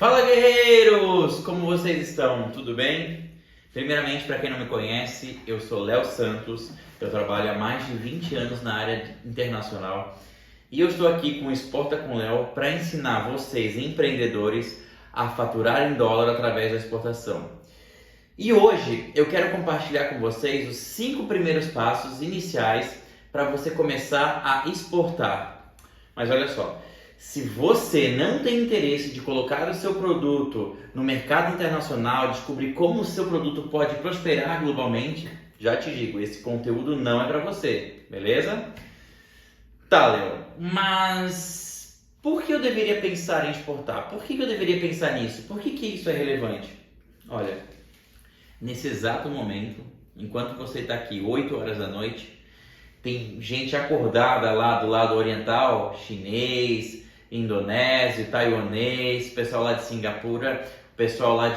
Fala, guerreiros! Como vocês estão? Tudo bem? Primeiramente, para quem não me conhece, eu sou Léo Santos, eu trabalho há mais de 20 anos na área internacional e eu estou aqui com o Exporta com Léo para ensinar vocês, empreendedores, a faturar em dólar através da exportação. E hoje eu quero compartilhar com vocês os 5 primeiros passos iniciais para você começar a exportar. Mas olha só, se você não tem interesse de colocar o seu produto no mercado internacional, descobrir como o seu produto pode prosperar globalmente, já te digo, esse conteúdo não é para você, beleza? Tá, Léo, mas por que eu deveria pensar em exportar? Por que eu deveria pensar nisso? Por que isso é relevante? Olha, nesse exato momento, enquanto você está aqui 8 horas da noite, tem gente acordada lá do lado oriental, chinês, indonésio, taiwanês, pessoal lá de Singapura, pessoal lá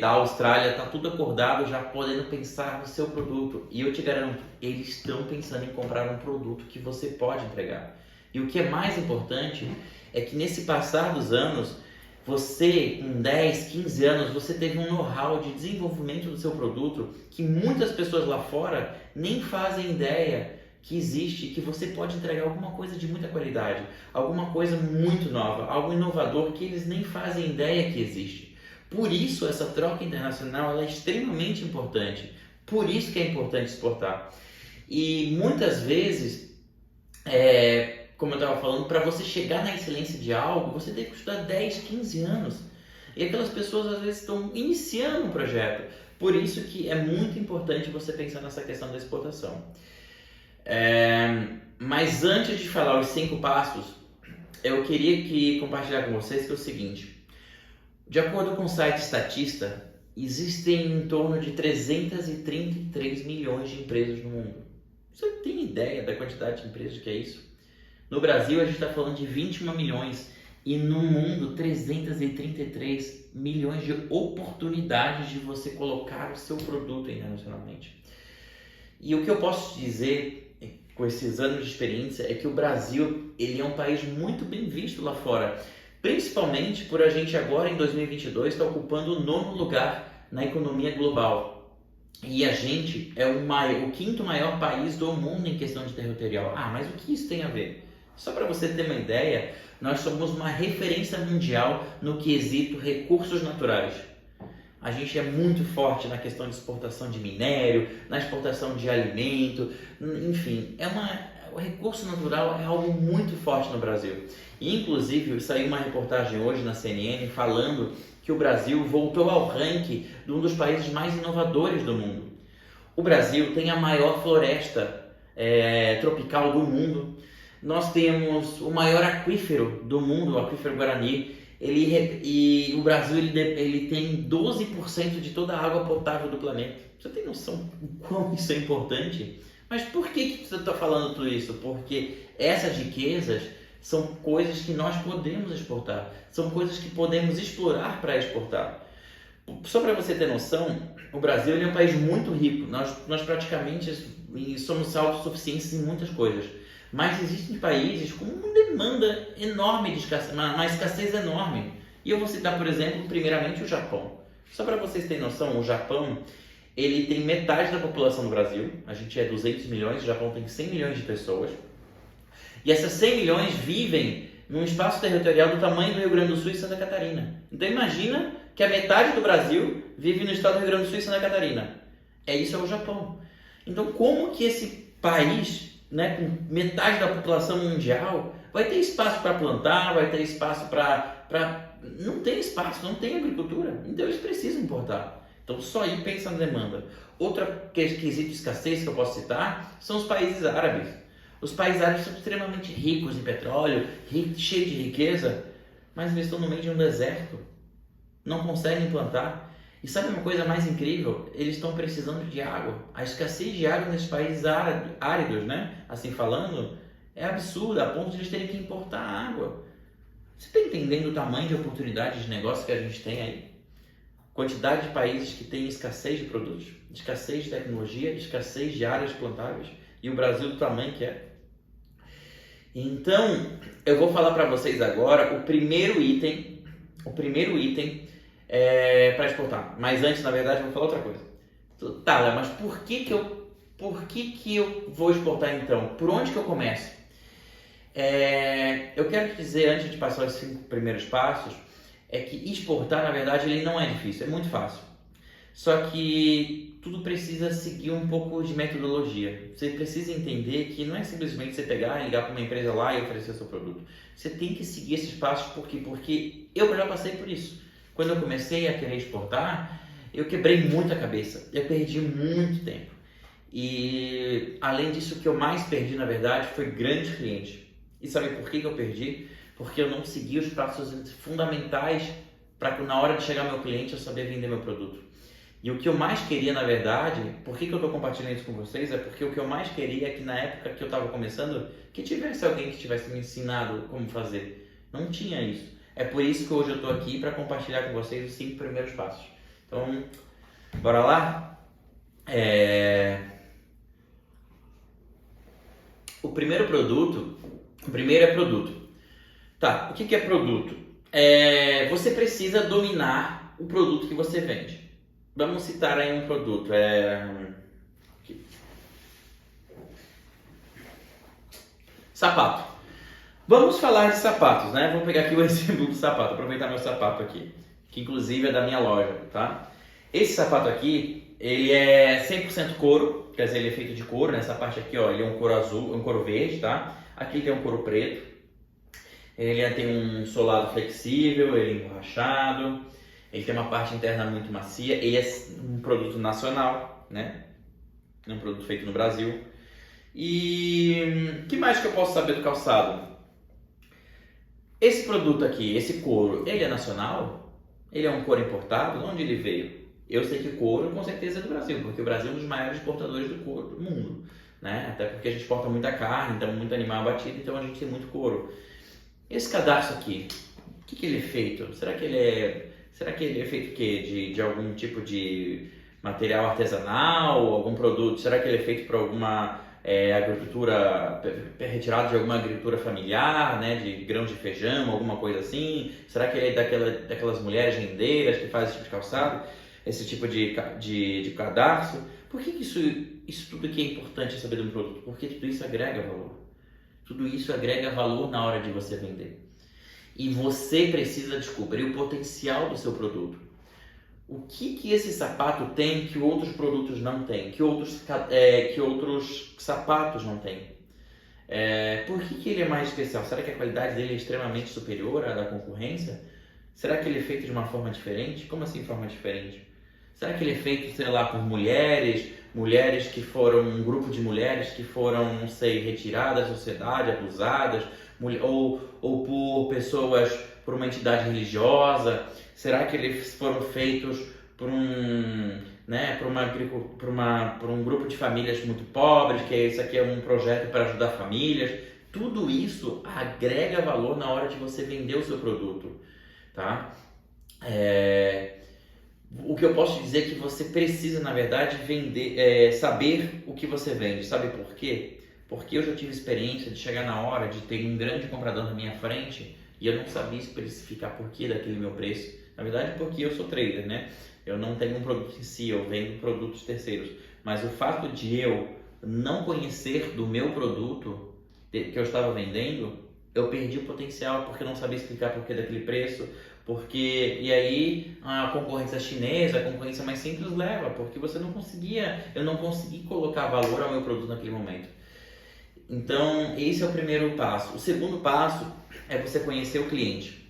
da Austrália, tá tudo acordado já podendo pensar no seu produto. E eu te garanto, eles estão pensando em comprar um produto que você pode entregar. E o que é mais importante é que nesse passar dos anos, você com 10, 15 anos, você teve um know-how de desenvolvimento do seu produto que muitas pessoas lá fora nem fazem ideia que existe, que você pode entregar alguma coisa de muita qualidade, alguma coisa muito nova, algo inovador que eles nem fazem ideia que existe. Por isso essa troca internacional ela é extremamente importante, por isso que é importante exportar. E muitas vezes, como eu estava falando, para você chegar na excelência de algo, você tem que estudar 10, 15 anos. E aquelas pessoas às vezes estão iniciando um projeto. Por isso que é muito importante você pensar nessa questão da exportação. Mas antes de falar os 5 passos, eu queria compartilhar com vocês que é o seguinte: de acordo com o site Statista, existem em torno de 333 milhões de empresas no mundo. Você tem ideia da quantidade de empresas que é isso? No Brasil a gente está falando de 21 milhões e no mundo 333 milhões de oportunidades de você colocar o seu produto internacionalmente. E o que eu posso te dizer com esses anos de experiência é que o Brasil ele é um país muito bem visto lá fora, principalmente por a gente agora em 2022 estar ocupando o 9º lugar na economia global. E a gente é o 5º maior país do mundo em questão de territorial. Mas o que isso tem a ver? Só para você ter uma ideia, nós somos uma referência mundial no quesito recursos naturais. A gente é muito forte na questão de exportação de minério, na exportação de alimento, enfim, o recurso natural é algo muito forte no Brasil. E, inclusive, saiu uma reportagem hoje na CNN falando que o Brasil voltou ao ranking de um dos países mais inovadores do mundo. O Brasil tem a maior floresta tropical do mundo. Nós temos o maior aquífero do mundo, o aquífero Guarani. E o Brasil ele tem 12% de toda a água potável do planeta. Você tem noção do quão isso é importante? Mas por que você está falando tudo isso? Porque essas riquezas são coisas que nós podemos exportar, são coisas que podemos explorar para exportar. Só para você ter noção, o Brasil ele é um país muito rico, nós praticamente somos autossuficientes em muitas coisas. Mas existem países com uma demanda enorme de escassez, uma escassez enorme. E eu vou citar, por exemplo, primeiramente o Japão. Só para vocês terem noção, o Japão ele tem metade da população do Brasil. A gente é 200 milhões, o Japão tem 100 milhões de pessoas. E essas 100 milhões vivem num espaço territorial do tamanho do Rio Grande do Sul e Santa Catarina. Então imagina que a metade do Brasil vive no estado do Rio Grande do Sul e Santa Catarina. Isso é o Japão. Então como que esse país, com metade da população mundial, vai ter espaço para plantar, vai ter espaço para... Não tem espaço, não tem agricultura, então eles precisam importar. Então só aí pensa na demanda. Outra quesito de escassez que eu posso citar são os países árabes. Os países árabes são extremamente ricos em petróleo, cheios de riqueza, mas eles estão no meio de um deserto, não conseguem plantar. E sabe uma coisa mais incrível? Eles estão precisando de água. A escassez de água nesses países áridos, assim falando, é absurda, a ponto de eles terem que importar água. Você está entendendo o tamanho de oportunidade de negócio que a gente tem aí? Quantidade de países que têm escassez de produtos, escassez de tecnologia, escassez de áreas plantáveis, e o Brasil do tamanho que é. Então, eu vou falar para vocês agora o primeiro item o primeiro item para exportar. Mas antes, na verdade, eu vou falar outra coisa. Tá, Léo, mas por que eu vou exportar então? Por onde que eu começo? Eu quero te dizer, antes de passar os 5 primeiros passos, é que exportar, na verdade, ele não é difícil, é muito fácil. Só que tudo precisa seguir um pouco de metodologia. Você precisa entender que não é simplesmente você pegar e ligar para uma empresa lá e oferecer o seu produto. Você tem que seguir esses passos, por quê? Porque eu já passei por isso. Quando eu comecei a querer exportar, eu quebrei muito a cabeça, eu perdi muito tempo. E além disso, o que eu mais perdi, na verdade, foi grandes clientes. E sabe por que eu perdi? Porque eu não segui os passos fundamentais para que na hora de chegar ao meu cliente eu saber vender meu produto. E o que eu mais queria, na verdade, por que eu estou compartilhando isso com vocês? É porque o que eu mais queria é que na época que eu estava começando, que tivesse alguém que tivesse me ensinado como fazer. Não tinha isso. É por isso que hoje eu estou aqui para compartilhar com vocês os 5 primeiros passos. Então, bora lá? O primeiro é produto. Tá, o que é produto? Você precisa dominar o produto que você vende. Vamos citar aí um produto. Sapato. Vamos falar de sapatos, né? Vou pegar aqui o exemplo do sapato, aproveitar meu sapato aqui, que inclusive é da minha loja, tá? Esse sapato aqui, ele é 100% couro, quer dizer, ele é feito de couro. Nessa parte aqui, ó, ele é um couro azul, um couro verde, tá? Aqui tem um couro preto. Ele tem um solado flexível, ele é emborrachado. Ele tem uma parte interna muito macia. Ele é um produto nacional, né? É um produto feito no Brasil. E que mais que eu posso saber do calçado? Esse produto aqui, esse couro, ele é nacional? Ele é um couro importado? De onde ele veio? Eu sei que couro com certeza é do Brasil, porque o Brasil é um dos maiores exportadores do couro do mundo, né? Até porque a gente exporta muita carne, então muito animal abatido, então a gente tem muito couro. Esse cadarço aqui, o que ele é feito? Será que ele é feito o quê? De algum tipo de material artesanal, algum produto? Será que ele é feito por alguma agricultura, retirado de alguma agricultura familiar, né? De grãos de feijão, alguma coisa assim? Será que ele é daquelas mulheres rendeiras que fazem esse tipo de calçado? Esse tipo de cadarço? Por que isso tudo aqui é importante saber de um produto? Porque tudo isso agrega valor. Tudo isso agrega valor na hora de você vender. E você precisa descobrir o potencial do seu produto. O que esse sapato tem que outros produtos não têm? Que outros sapatos não têm? Por que ele é mais especial? Será que a qualidade dele é extremamente superior à da concorrência? Será que ele é feito de uma forma diferente? Como assim forma diferente? Será que ele é feito, sei lá, por mulheres que foram, um grupo de mulheres que foram, não sei, retiradas da sociedade, abusadas, ou por pessoas, por uma entidade religiosa? Será que eles foram feitos por um grupo de famílias muito pobres, que isso aqui é um projeto para ajudar famílias? Tudo isso agrega valor na hora de você vender o seu produto, tá? O que eu posso dizer é que você precisa, na verdade, saber o que você vende. Sabe por quê? Porque eu já tive experiência de chegar na hora de ter um grande comprador na minha frente e eu não sabia especificar por que daquele meu preço. Na verdade, porque eu sou trader, né? Eu não tenho um produto em si, eu vendo produtos terceiros. Mas o fato de eu não conhecer do meu produto que eu estava vendendo, eu perdi o potencial porque eu não sabia explicar por que daquele preço. E aí a concorrência chinesa, a concorrência mais simples leva, porque eu não consegui colocar valor ao meu produto naquele momento. Então, esse é o primeiro passo. O segundo passo é você conhecer o cliente.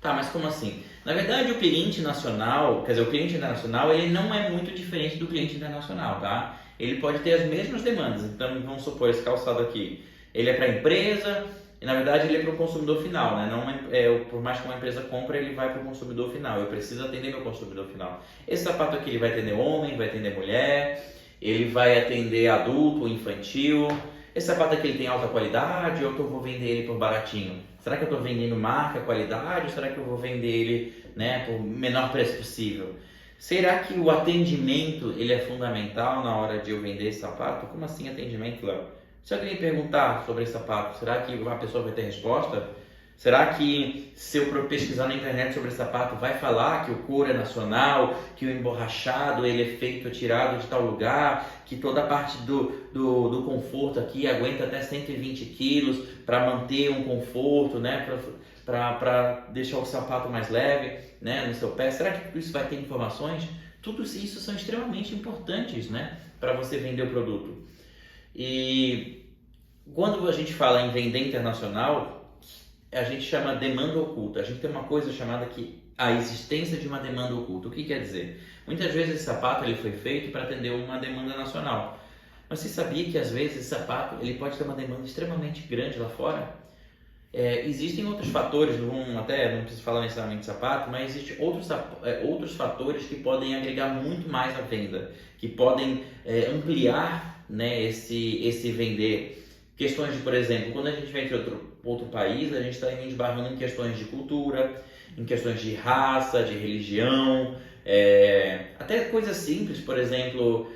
Tá, mas como assim? Na verdade, o cliente nacional, quer dizer, o cliente internacional, ele não é muito diferente do cliente internacional, tá? Ele pode ter as mesmas demandas. Então, vamos supor, esse calçado aqui, ele é para empresa. E, na verdade, ele é para o consumidor final, né? Por mais que uma empresa compre, ele vai para o consumidor final. Eu preciso atender meu consumidor final. Esse sapato aqui, ele vai atender homem, vai atender mulher, ele vai atender adulto, infantil. Esse sapato aqui, ele tem alta qualidade ou eu vou vender ele por baratinho? Será que eu estou vendendo marca, qualidade, ou será que eu vou vender ele, né, por menor preço possível? Será que o atendimento ele é fundamental na hora de eu vender esse sapato? Como assim atendimento, Léo? Se alguém perguntar sobre esse sapato, será que a pessoa vai ter resposta? Será que se eu pesquisar na internet sobre sapato vai falar que o couro é nacional, que o emborrachado ele é feito, tirado de tal lugar, que toda a parte do conforto aqui aguenta até 120 quilos para manter um conforto, né? Para deixar o sapato mais leve, né, no seu pé? Será que tudo isso vai ter informações? Tudo isso são extremamente importantes, né, para você vender o produto. E quando a gente fala em vender internacional, a gente chama demanda oculta. A gente tem uma coisa chamada que a existência de uma demanda oculta. O que quer dizer? Muitas vezes esse sapato ele foi feito para atender uma demanda nacional. Mas você sabia que às vezes esse sapato ele pode ter uma demanda extremamente grande lá fora? Existem outros fatores, não preciso falar necessariamente de sapato, mas existem outros fatores que podem agregar muito mais à venda, que podem ampliar, né, esse vender. Questões de, por exemplo, quando a gente vem de outro país, a gente está esbarrando em questões de cultura, em questões de raça, de religião, até coisas simples, por exemplo,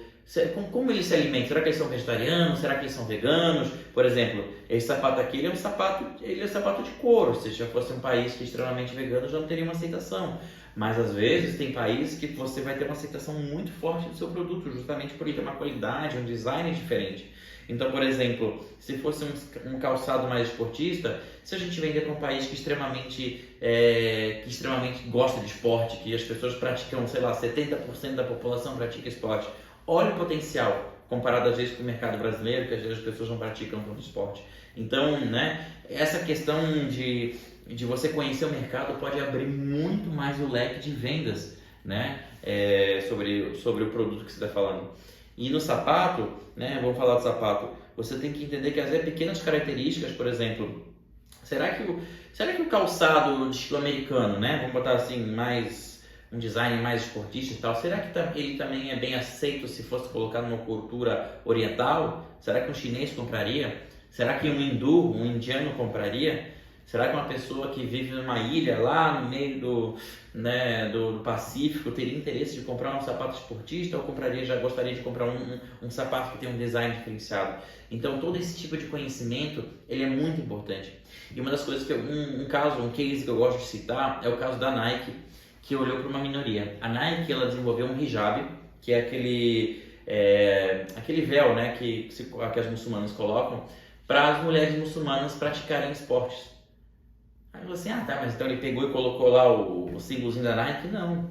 como eles se alimentam? Será que eles são vegetarianos? Será que eles são veganos? Por exemplo, esse sapato aqui ele é um sapato de couro. Se já fosse um país que é extremamente vegano, já não teria uma aceitação. Mas às vezes tem países que você vai ter uma aceitação muito forte do seu produto, justamente por ele ter uma qualidade, um design diferente. Então, por exemplo, se fosse um calçado mais esportista, se a gente vender para um país que extremamente gosta de esporte, que as pessoas praticam, sei lá, 70% da população pratica esporte, olha o potencial comparado às vezes com o mercado brasileiro, que às vezes as pessoas não praticam tanto esporte. Então, né, essa questão de você conhecer o mercado pode abrir muito mais o leque de vendas, né, sobre o produto que você está falando. E no sapato, né, vamos falar do sapato, você tem que entender que às vezes pequenas características, por exemplo, será que o calçado de estilo americano, né, vamos botar assim, um design mais esportista e tal, será que ele também é bem aceito se fosse colocado numa cultura oriental? Será que um chinês compraria? Será que um hindu, um indiano compraria? Será que uma pessoa que vive numa ilha lá no meio do Pacífico teria interesse de comprar um sapato esportista ou gostaria de comprar um sapato que tem um design diferenciado? Então todo esse tipo de conhecimento ele é muito importante. E uma das coisas um case que eu gosto de citar é o caso da Nike, que olhou para uma minoria. A Nike ela desenvolveu um hijab, que é aquele véu, né, que as muçulmanas colocam para as mulheres muçulmanas praticarem esportes. Aí eu falei assim, mas então ele pegou e colocou lá o símbolozinho da Nike? Não.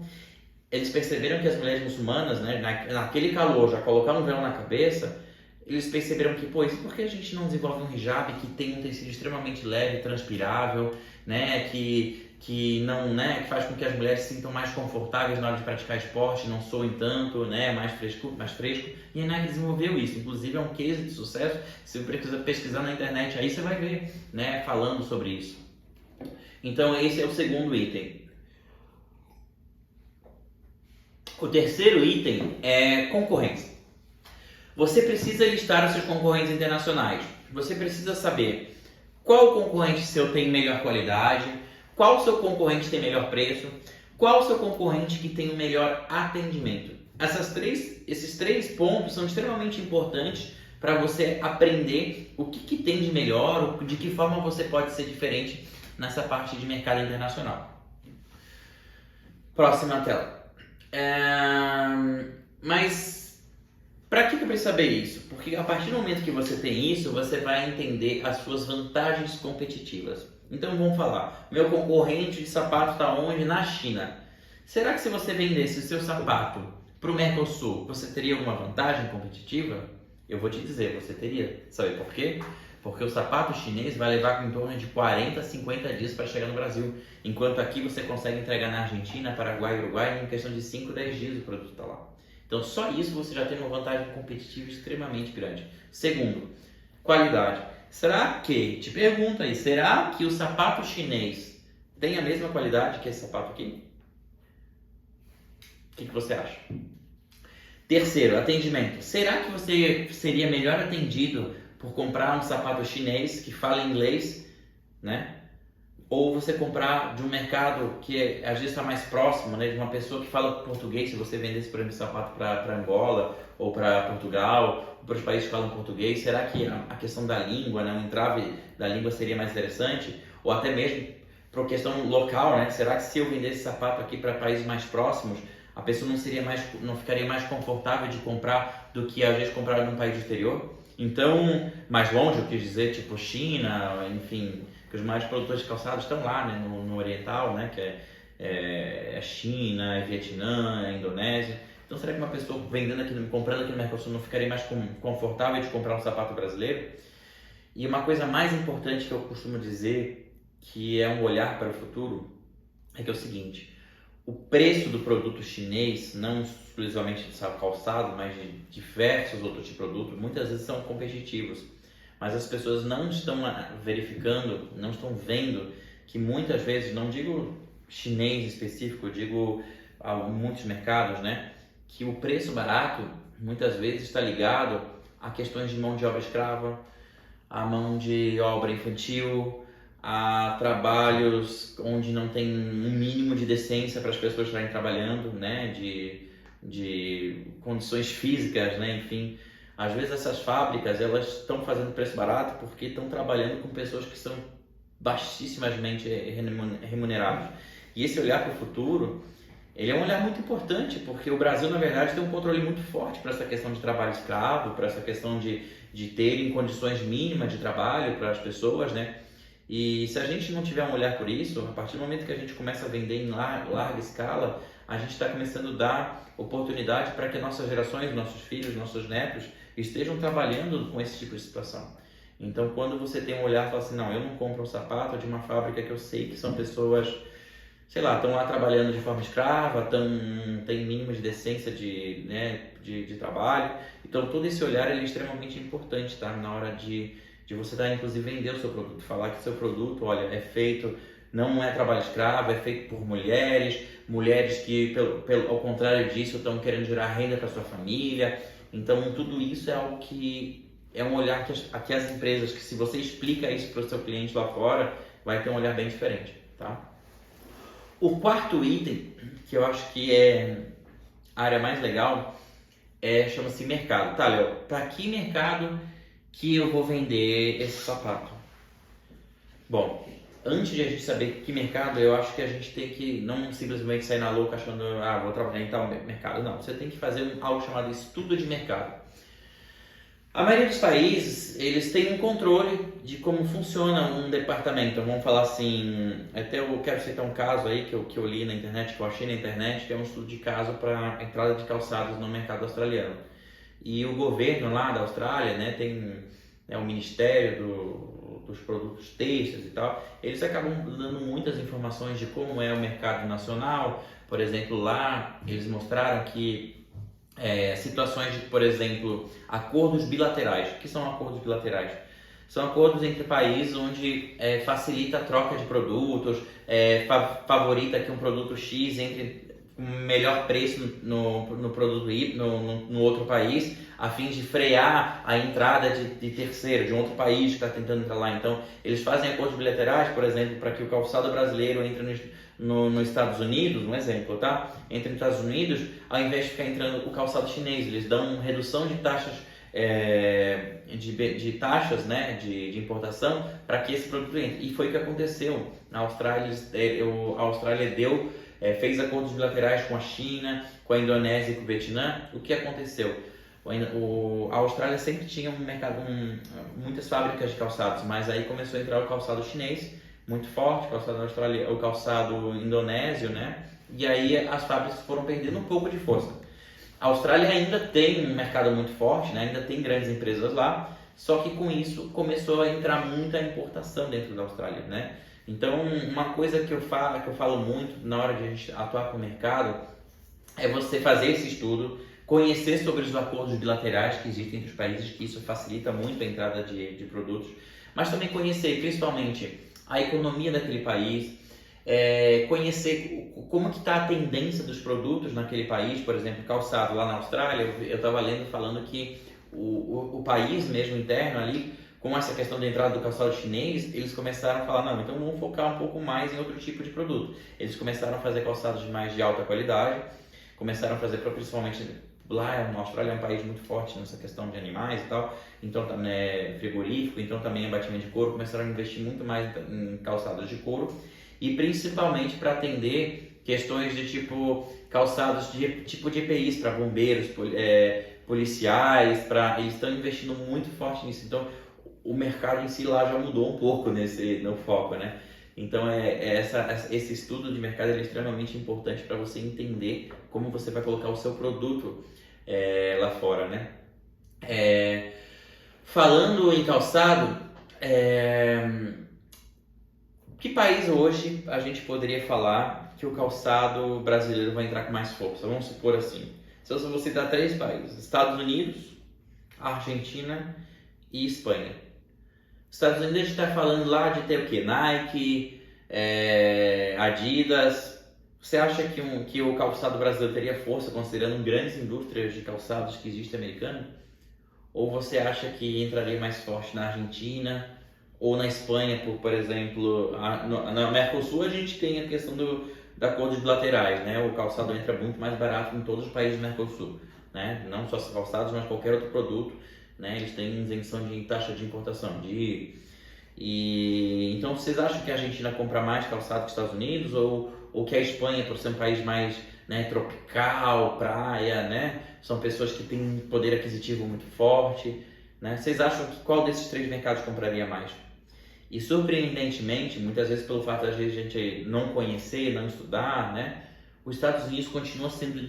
Eles perceberam que as mulheres muçulmanas, né, naquele calor, já colocaram um véu na cabeça, eles perceberam que, por que a gente não desenvolve um hijab que tem um tecido extremamente leve, transpirável, né, que faz com que as mulheres se sintam mais confortáveis na hora de praticar esporte, não soem tanto, né, mais fresco. E a Nike desenvolveu isso, inclusive é um case de sucesso. Se você pesquisar na internet aí, você vai ver, né, falando sobre isso. Então esse é o segundo item. O terceiro item é concorrência. Você precisa listar os seus concorrentes internacionais. Você precisa saber qual concorrente seu tem melhor qualidade, qual seu concorrente tem melhor preço, qual seu concorrente que tem o melhor atendimento. Esses três pontos são extremamente importantes para você aprender o que tem de melhor, de que forma você pode ser diferente nessa parte de mercado internacional. Próxima tela. Mas para que eu preciso saber isso? Porque a partir do momento que você tem isso, você vai entender as suas vantagens competitivas. Então vamos falar, meu concorrente de sapato está onde? Na China. Será que se você vendesse o seu sapato para o Mercosul, você teria alguma vantagem competitiva? Eu vou te dizer, você teria. Sabe por quê? Porque o sapato chinês vai levar em torno de 40 a 50 dias para chegar no Brasil, enquanto aqui você consegue entregar na Argentina, Paraguai e Uruguai em questão de 5 a 10 dias o produto está lá. Então só isso você já tem uma vantagem competitiva extremamente grande. Segundo, qualidade. Te pergunto aí, será que o sapato chinês tem a mesma qualidade que esse sapato aqui? O que você acha? Terceiro, atendimento. Será que você seria melhor atendido por comprar um sapato chinês que fala inglês, né? Ou você comprar de um mercado que às vezes está mais próximo, né? De uma pessoa que fala português, se você vendesse, por exemplo, sapato para Angola ou para Portugal, ou para os países que falam português, será que a questão da língua, né? O entrave da língua seria mais interessante? ou até mesmo por questão local, né? Será que se eu vendesse sapato aqui para países mais próximos, a pessoa não ficaria mais confortável de comprar do que às vezes comprar num país exterior? Então, mais longe, eu quis dizer, tipo China, enfim, que os maiores produtores de calçados estão lá, né, no oriental, né, que é China, é Vietnã, é Indonésia. Então, será que uma pessoa comprando aqui no Mercosul não ficaria mais confortável de comprar um sapato brasileiro? E uma coisa mais importante que eu costumo dizer, que é um olhar para o futuro, é que é o seguinte: o preço do produto chinês, não exclusivamente de calçado, mas de diversos outros tipos de produtos, muitas vezes são competitivos. Mas as pessoas não estão verificando, não estão vendo que muitas vezes, não digo chinês específico, eu digo muitos mercados, né? Que o preço barato muitas vezes está ligado a questões de mão de obra escrava, a mão de obra infantil, a trabalhos onde não tem um mínimo de decência para as pessoas estarem trabalhando, né? De condições físicas, né? Enfim, às vezes essas fábricas elas estão fazendo preço barato porque estão trabalhando com pessoas que são baixissimamente remuneradas. E esse olhar para o futuro, ele é um olhar muito importante, porque o Brasil, na verdade, tem um controle muito forte para essa questão de trabalho escravo, para essa questão de terem condições mínimas de trabalho para as pessoas, né? E se a gente não tiver um olhar por isso, a partir do momento que a gente começa a vender em larga escala, a gente está começando a dar oportunidade para que nossas gerações, nossos filhos, nossos netos estejam trabalhando com esse tipo de situação. Então, quando você tem um olhar e fala assim, não, eu não compro um sapato de uma fábrica que eu sei que são pessoas, sei lá, estão lá trabalhando de forma escrava, tem mínimo de decência de trabalho. Então, todo esse olhar ele é extremamente importante, tá? Na hora de você dar, inclusive, vender o seu produto, falar que o seu produto, olha, é feito, não é trabalho escravo, é feito por mulheres que, ao contrário disso, estão querendo gerar renda para sua família. Então, tudo isso é algo que é um olhar que as empresas, que se você explica isso para o seu cliente lá fora, vai ter um olhar bem diferente, tá? O quarto item, que eu acho que é a área mais legal, chama-se mercado. Tá, Léo, para que mercado que eu vou vender esse sapato? Bom, antes de a gente saber que mercado, eu acho que a gente tem que não simplesmente sair na louca achando, vou trabalhar em tal mercado. Não, você tem que fazer algo chamado estudo de mercado. A maioria dos países, eles têm um controle de como funciona um departamento. Vamos falar assim, até eu quero citar um caso aí que eu li na internet, que eu achei na internet, que é um estudo de caso para entrada de calçados no mercado australiano. E o governo lá da Austrália, né, tem o Ministério dos Produtos Têxteis e tal, eles acabam dando muitas informações de como é o mercado nacional. Por exemplo, lá eles mostraram que situações de, por exemplo, acordos bilaterais. O que são acordos bilaterais? São acordos entre países onde facilita a troca de produtos, favorita que um produto X entre um melhor preço no produto Y, no outro país, a fim de frear a entrada de terceiro, de um outro país que está tentando entrar lá. Então, eles fazem acordos bilaterais, por exemplo, para que o calçado brasileiro entre nos Estados Unidos, um exemplo, tá? Entre nos Estados Unidos, ao invés de ficar entrando o calçado chinês, eles dão redução de taxas de taxas, né, de importação para que esse produto entre. E foi o que aconteceu. Na Austrália, a Austrália fez acordos bilaterais com a China, com a Indonésia e com o Vietnã. O que aconteceu? A Austrália sempre tinha muitas fábricas de calçados, mas aí começou a entrar o calçado chinês, muito forte, o calçado indonésio, né? E aí as fábricas foram perdendo um pouco de força. A Austrália ainda tem um mercado muito forte, né? Ainda tem grandes empresas lá, só que com isso começou a entrar muita importação dentro da Austrália, né? Então, uma coisa que eu falo muito na hora de a gente atuar com o mercado é você fazer esse estudo, conhecer sobre os acordos bilaterais que existem entre os países, que isso facilita muito a entrada de produtos, mas também conhecer principalmente a economia daquele país, conhecer como que está a tendência dos produtos naquele país. Por exemplo, calçado lá na Austrália, eu estava lendo falando que o país mesmo interno ali, com essa questão da entrada do calçado chinês, eles começaram a falar, não, então vamos focar um pouco mais em outro tipo de produto. Eles começaram a fazer calçados mais de alta qualidade, começaram a fazer principalmente lá a Austrália é um país muito forte nessa questão de animais e tal, então também é frigorífico, então também é batimento de couro, começaram a investir muito mais em calçados de couro e principalmente para atender questões de tipo calçados de tipo de EPIs para bombeiros, policiais, eles estão investindo muito forte nisso, então o mercado em si lá já mudou um pouco no foco, né? Então esse estudo de mercado é extremamente importante para você entender como você vai colocar o seu produto lá fora, né? Falando em calçado, que país hoje a gente poderia falar que o calçado brasileiro vai entrar com mais força? Vamos supor assim, se eu vou citar 3 países, Estados Unidos, Argentina e Espanha. Estados Unidos a gente está falando lá de ter o que? Nike, Adidas. Você acha que o calçado brasileiro teria força considerando grandes indústrias de calçados que existe americano? Ou você acha que entraria mais forte na Argentina ou na Espanha, por exemplo, na Mercosul a gente tem a questão da cor dos laterais, né? O calçado entra muito mais barato em todos os países do Mercosul, né? Não só os calçados, mas qualquer outro produto, né? Eles têm isenção de taxa de importação. Então, vocês acham que a Argentina compra mais calçado que os Estados Unidos ou que a Espanha, por ser um país mais, né, tropical, praia, né? São pessoas que têm um poder aquisitivo muito forte, né? Vocês acham que qual desses 3 mercados compraria mais? E surpreendentemente, muitas vezes pelo fato de a gente não conhecer, não estudar, né? Os Estados Unidos continua sendo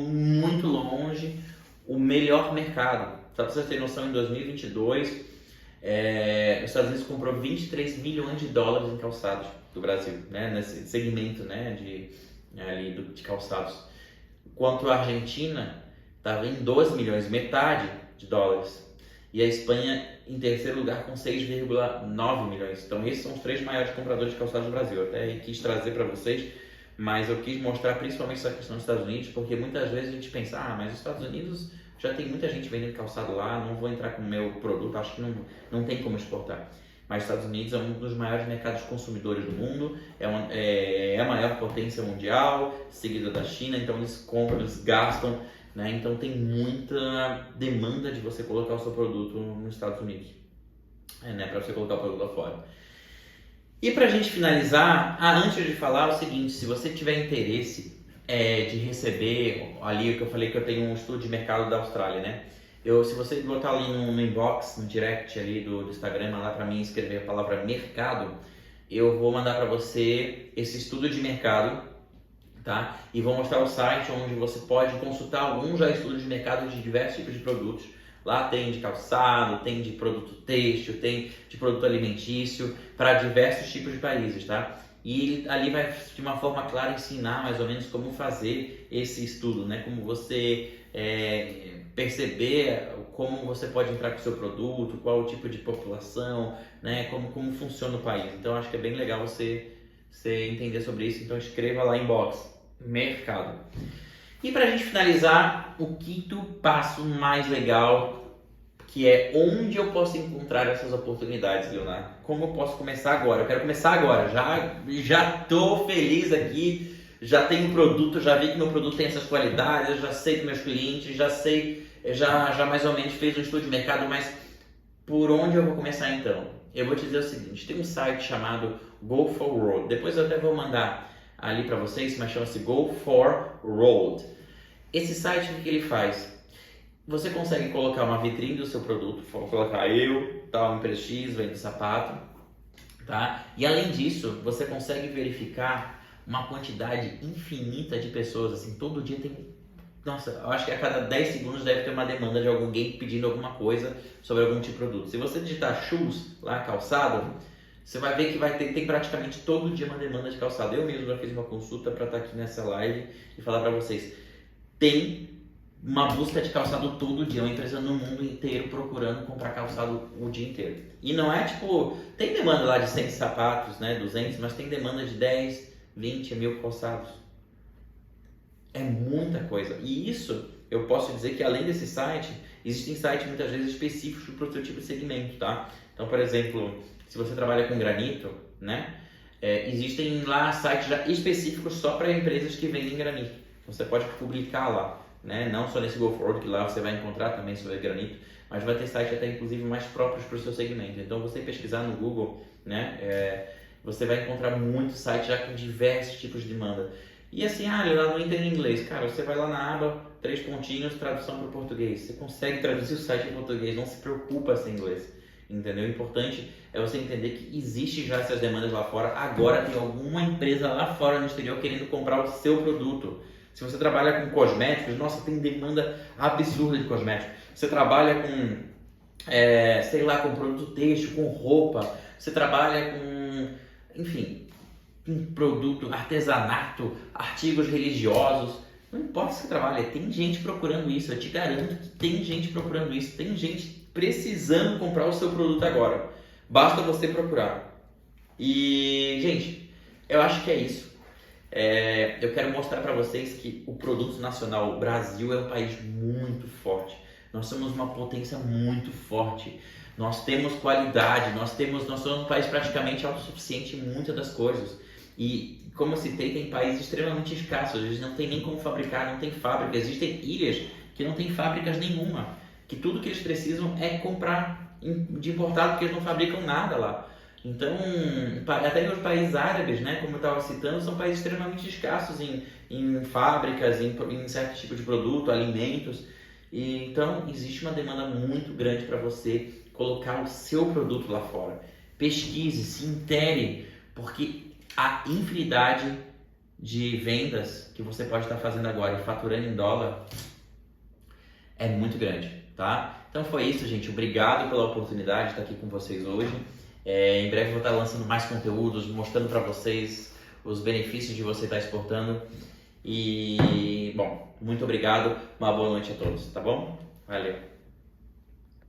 muito longe o melhor mercado. Só para vocês terem noção, em 2022, os Estados Unidos comprou 23 milhões de dólares em calçados do Brasil, né? Nesse segmento, né? de calçados. Enquanto a Argentina estava em 12 milhões, metade de dólares. E a Espanha em terceiro lugar com 6,9 milhões. Então esses são os 3 maiores compradores de calçados do Brasil. Eu até quis trazer para vocês, mas eu quis mostrar principalmente essa questão dos Estados Unidos, porque muitas vezes a gente pensa, mas os Estados Unidos já tem muita gente vendendo calçado lá, não vou entrar com o meu produto, acho que não tem como exportar. Mas os Estados Unidos é um dos maiores mercados consumidores do mundo, é a maior potência mundial, seguida da China, então eles compram, eles gastam, né? Então tem muita demanda de você colocar o seu produto nos Estados Unidos, né? Para você colocar o produto lá fora. E para a gente finalizar, antes de falar o seguinte, se você tiver interesse de receber ali o que eu falei que eu tenho um estudo de mercado da Austrália, né? Se você botar ali no inbox, no direct ali do Instagram, lá para mim escrever a palavra mercado, eu vou mandar para você esse estudo de mercado, tá? E vou mostrar o site onde você pode consultar alguns estudos de mercado de diversos tipos de produtos. Lá tem de calçado, tem de produto têxtil, tem de produto alimentício para diversos tipos de países, tá? E ali vai de uma forma clara ensinar mais ou menos como fazer esse estudo, né? Como você perceber como você pode entrar com o seu produto, qual o tipo de população, né? Como funciona o país. Então acho que é bem legal você entender sobre isso. Então escreva lá em box, mercado. E para a gente finalizar, o quinto passo mais legal, que é onde eu posso encontrar essas oportunidades, Leonardo. Como eu posso começar agora? Eu quero começar agora. Já estou feliz aqui, já tenho produto, já vi que meu produto tem essas qualidades, eu já sei dos meus clientes, já sei, já mais ou menos fez um estudo de mercado, mas por onde eu vou começar então? Eu vou te dizer o seguinte, tem um site chamado Go For Road. Depois eu até vou mandar ali para vocês, mas chama-se Go For Road. Esse site, o que ele faz? Você consegue colocar uma vitrine do seu produto, vou colocar tal empresa X, vendo sapato, tá? E além disso, você consegue verificar uma quantidade infinita de pessoas, assim, todo dia tem... Nossa, eu acho que a cada 10 segundos deve ter uma demanda de alguém pedindo alguma coisa sobre algum tipo de produto. Se você digitar shoes, lá, calçado, você vai ver que tem praticamente todo dia uma demanda de calçado. Eu mesmo já fiz uma consulta para estar aqui nessa live e falar para vocês. Tem uma busca de calçado todo dia, uma empresa no mundo inteiro procurando comprar calçado o dia inteiro. E não é tipo, tem demanda lá de 100 sapatos, né, 200, mas tem demanda de 10, 20 mil calçados. É muita coisa. E isso, eu posso dizer que além desse site, existem sites muitas vezes específicos para o seu tipo de segmento, tá? Então, por exemplo, se você trabalha com granito, né, existem lá sites já específicos só para empresas que vendem granito. Você pode publicar lá, né? Não só nesse Go Forward, que lá você vai encontrar também sobre granito, mas vai ter sites até inclusive mais próprios para o seu segmento. Então você pesquisar no Google, né? Você vai encontrar muitos sites já com diversos tipos de demanda. E assim, eu não entendo inglês. Cara, você vai lá na aba, 3 pontinhos, tradução para o português. Você consegue traduzir o site em português, não se preocupa sem inglês. Entendeu? O importante é você entender que existe já essas demandas lá fora. Agora tem alguma empresa lá fora no exterior querendo comprar o seu produto. Se você trabalha com cosméticos, nossa, tem demanda absurda de cosméticos. Você trabalha com, sei lá, com produto têxtil, com roupa. Você trabalha com, enfim, com produto, artesanato, artigos religiosos. Não importa se você trabalha, tem gente procurando isso. Eu te garanto que tem gente procurando isso. Tem gente precisando comprar o seu produto agora. Basta você procurar. E, gente, eu acho que é isso. Eu quero mostrar para vocês que o produto nacional, o Brasil é um país muito forte. Nós somos uma potência muito forte. Nós temos qualidade, nós somos um país praticamente autossuficiente em muitas das coisas. E, como eu citei, tem países extremamente escassos. Eles não tem nem como fabricar, não tem fábrica. Existem ilhas que não tem fábricas nenhuma. Que tudo que eles precisam é comprar de importado, porque eles não fabricam nada lá. Então, até os países árabes, né, como eu estava citando, são países extremamente escassos em fábricas, em certo tipo de produto, alimentos. E, então, existe uma demanda muito grande para você colocar o seu produto lá fora. Pesquise, se intere, porque a infinidade de vendas que você pode estar fazendo agora e faturando em dólar é muito grande, tá? Então foi isso, gente. Obrigado pela oportunidade de estar aqui com vocês hoje. Em breve vou estar lançando mais conteúdos, mostrando para vocês os benefícios de você estar exportando. E, bom, muito obrigado. Uma boa noite a todos, tá bom? Valeu!